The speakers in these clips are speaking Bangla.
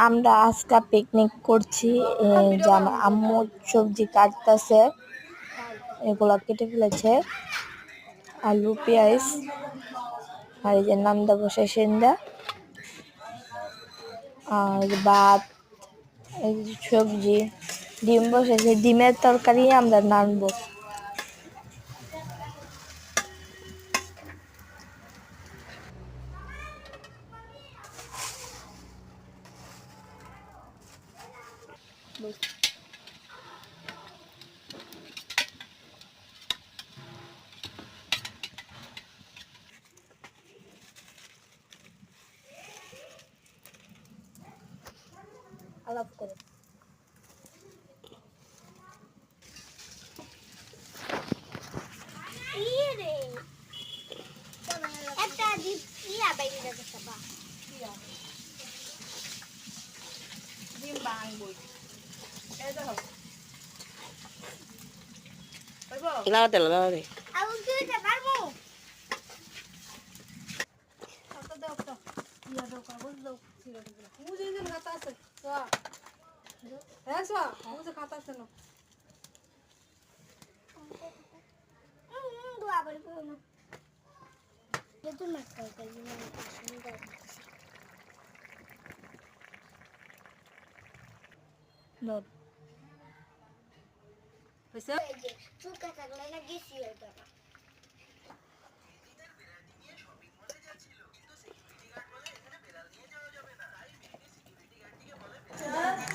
আমরা আজকে পিকনিক করছি। আম্মু সবজি কাটতেছে, এগুলা কেটে ফেলেছে, আলু পেঁয়াজ আর এই যে নামদা বসে সেন্দা আর ভাত, এই যে সবজি, ডিম বসেছে, ডিমের তরকারি আমরা নানবো। আলাপ করে লাগাতে লাগাতে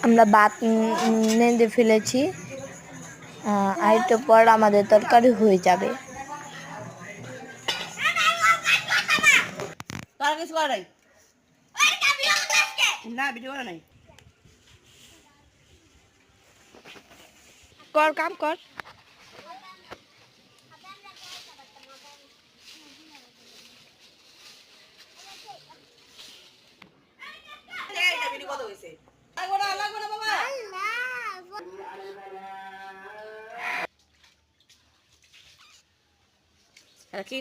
আমরা ভাত নেড়ে ফেলেছি, আর একটু পর আমাদের তরকারি হয়ে যাবে। তার কিছু করে নাই না ভিডিও করে নাই কর কাম কর। কি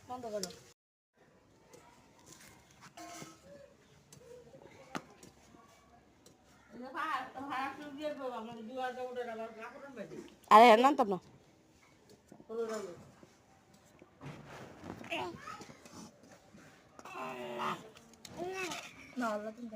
বন্ধ করো আরে না তো না না আল্লাহ তুমি